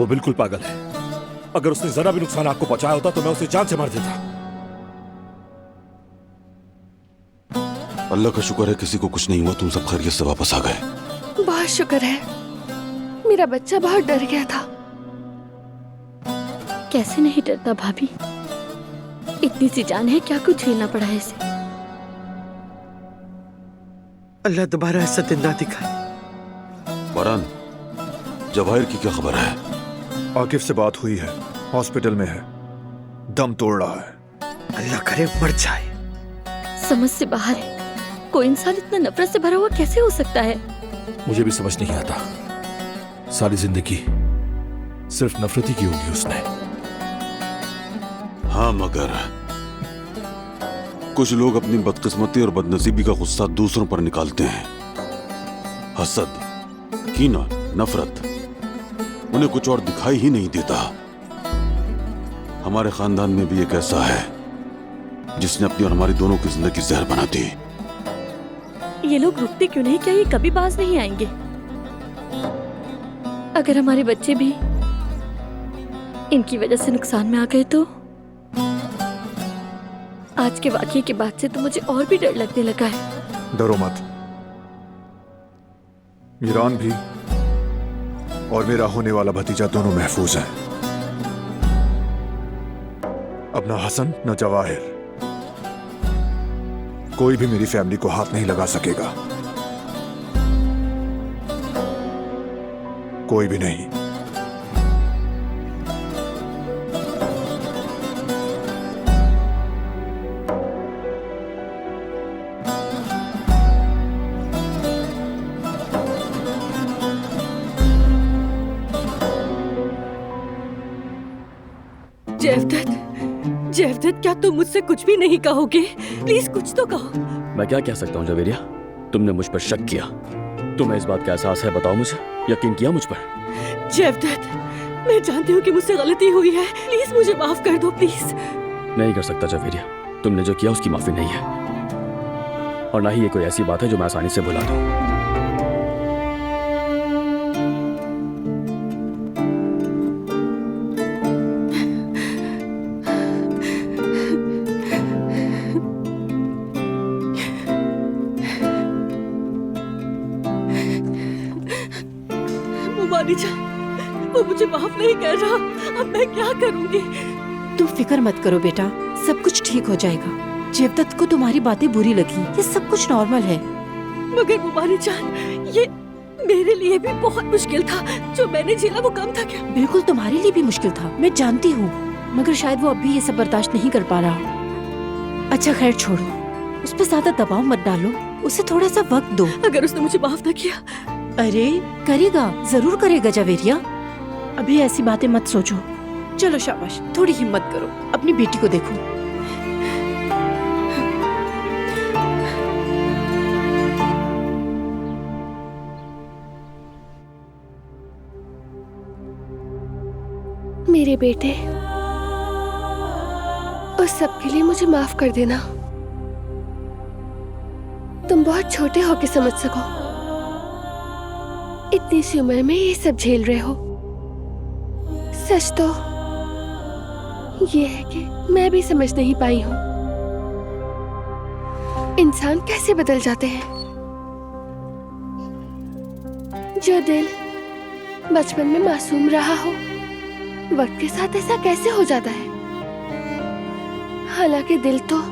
वो बिल्कुल पागल है। अगर उसने जरा भी नुकसान आपको पहुंचाया होता तो मैं उसे जान से मार देता। अल्लाह का शुक्र है किसी को कुछ नहीं हुआ, तुम सब खैरियत से वापस आ गए। बहुत शुक्र है, मेरा बच्चा बहुत डर गया था। कैसे नहीं डरता भाभी, इतनी सी जान है, क्या कुछ झेलना पड़ा है इसे। अल्लाह दोबारा ऐसा दिन ना दिखाए। फरहान, जवाहिर की क्या खबर है? आकिफ से बात हुई है, हॉस्पिटल में है, दम तोड़ रहा है। अल्लाह करे मर जाए। समझ से बाहर है, कोई इंसान इतना नफरत से भरा हुआ कैसे हो सकता है? मुझे भी समझ नहीं आता। सारी जिंदगी सिर्फ नफरत ही की होगी उसने। हाँ, मगर कुछ लोग अपनी बदकिस्मती और बदनसीबी का गुस्सा दूसरों पर निकालते हैं। हसद, कीना, नफरत, उन्हें कुछ और दिखाई ही नहीं देता। हमारे खानदान में भी एक ऐसा है जिसने अपनी और हमारी दोनों की जिंदगी जहर बना दी। ये लोग रुकते क्यों नहीं? क्या ये कभी बाज नहीं आएंगे? अगर हमारे बच्चे भी इनकी वजह से नुकसान में आ गए तो? आज के वाकये के बाद से तो मुझे और भी डर लगने लगा है। डरो मत, मीरान भी और मेरा होने वाला भतीजा दोनों महफूज हैं। अब ना हसन न जवाहिर, कोई भी मेरी फैमिली को हाथ नहीं लगा सकेगा, कोई भी नहीं। जयवदत्त, क्या तुम मुझसे कुछ भी नहीं कहोगे? प्लीज कुछ तो कहो। मैं क्या कह सकता हूँ जवेरिया? तुमने मुझ पर शक किया, तुम्हें इस बात का एहसास है, बताओ मुझे, यकीन किया मुझ पर? जयवदत्त, मैं जानती हूँ कि मुझसे गलती हुई है, प्लीज मुझे माफ कर दो, प्लीज। नहीं कर सकता जवेरिया, तुमने जो किया उसकी माफी नहीं है, और ना ही ये कोई ऐसी बात है जो मैं आसानी से भुला दूं। वो मुझे माफ नहीं कर रहा, अब मैं क्या करूंगी? तुम फिक्र मत करो बेटा, सब कुछ ठीक हो जाएगा। जयवदत्त को तुम्हारी बातें बुरी लगी, ये सब कुछ नॉर्मल है। मगर मुबारी जान, ये मेरे लिए भी बहुत मुश्किल था, जो मैंने झेला वो कम था क्या? बिल्कुल तुम्हारे लिए भी मुश्किल था, मैं जानती हूँ, मगर शायद वो अब भी ये सब बर्दाश्त नहीं कर पा रहा। अच्छा खैर छोड़ो, उस पर ज्यादा दबाव मत डालो, उसे थोड़ा सा वक्त दो। अगर उसने मुझे माफ न किया? अरे करेगा, जरूर करेगा जवेरिया, अभी ऐसी बातें मत सोचो। चलो शाबाश, थोड़ी हिम्मत करो, अपनी बेटी को देखो। मेरे बेटे, उस सब के लिए मुझे माफ कर देना। तुम बहुत छोटे हो के समझ सको, इतनी सी उम्र में ये सब झेल रहे हो। सच तो ये है कि मैं भी समझ नहीं पाई हूँ इंसान कैसे बदल जाते हैं। जो दिल बचपन में मासूम रहा हो, वक्त के साथ ऐसा कैसे हो जाता है। हालांकि दिल तो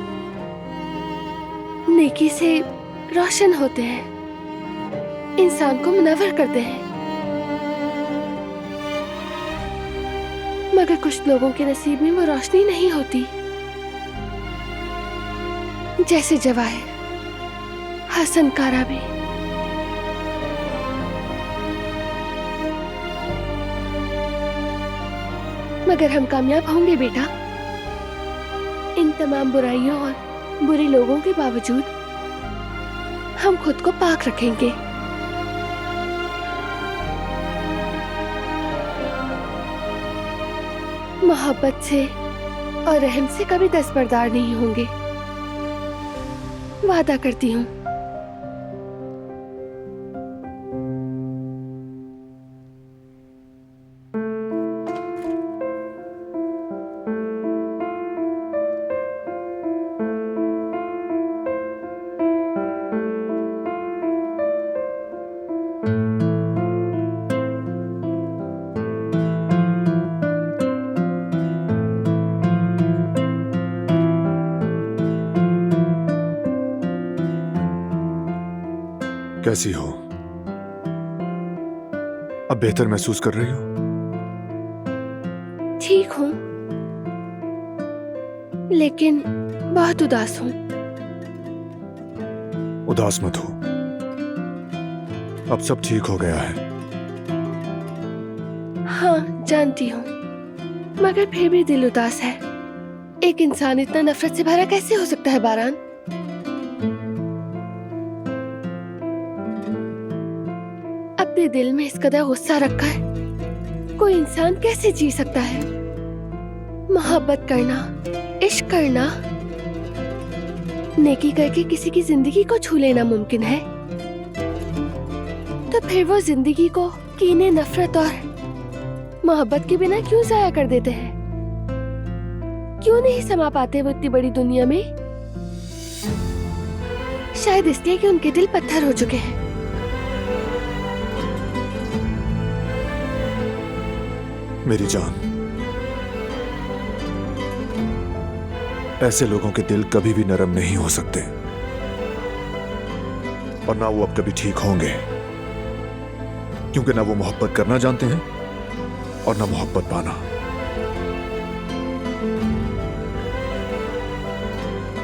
नेकी से रोशन होते हैं, इंसान को मुनव्वर करते हैं, मगर कुछ लोगों के नसीब में वो रोशनी नहीं होती। जैसे जवाहिर, हसन कारा भी। मगर हम कामयाब होंगे बेटा। इन तमाम बुराइयों और बुरे लोगों के बावजूद हम खुद को पाक रखेंगे। मोहब्बत से और रहम से कभी दस्तबरदार नहीं होंगे, वादा करती हूँ। कैसी हो? अब बेहतर महसूस कर रही हो? ठीक हूँ, लेकिन बहुत उदास हूँ। उदास मत हो, अब सब ठीक हो गया है। हाँ जानती हूँ, मगर फिर भी दिल उदास है। एक इंसान इतना नफरत से भरा कैसे हो सकता है बारान? अपने दिल में इस कदर गुस्सा रखकर कोई इंसान कैसे जी सकता है? मोहब्बत करना, इश्क करना, नेकी करके किसी की जिंदगी को छू लेना मुमकिन है, तो फिर वो जिंदगी को कीने, नफरत और मोहब्बत के बिना क्यों जाया कर देते हैं? क्यों नहीं समा पाते वो इतनी बड़ी दुनिया में? शायद इसलिए कि उनके दिल पत्थर हो चुके हैं। मेरी जान, ऐसे लोगों के दिल कभी भी नरम नहीं हो सकते, और ना वो अब कभी ठीक होंगे, क्योंकि ना वो मोहब्बत करना जानते हैं और ना मोहब्बत पाना।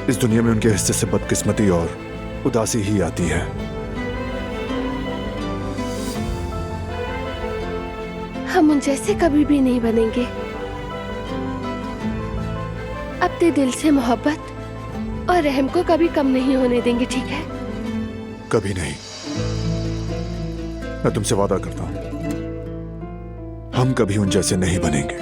इस दुनिया में उनके हिस्से से बदकिस्मती और उदासी ही आती है। हम उन जैसे कभी भी नहीं बनेंगे। अपने दिल से मोहब्बत और रहम को कभी कम नहीं होने देंगे, ठीक है? कभी नहीं। मैं तुमसे वादा करता हूं, हम कभी उन जैसे नहीं बनेंगे।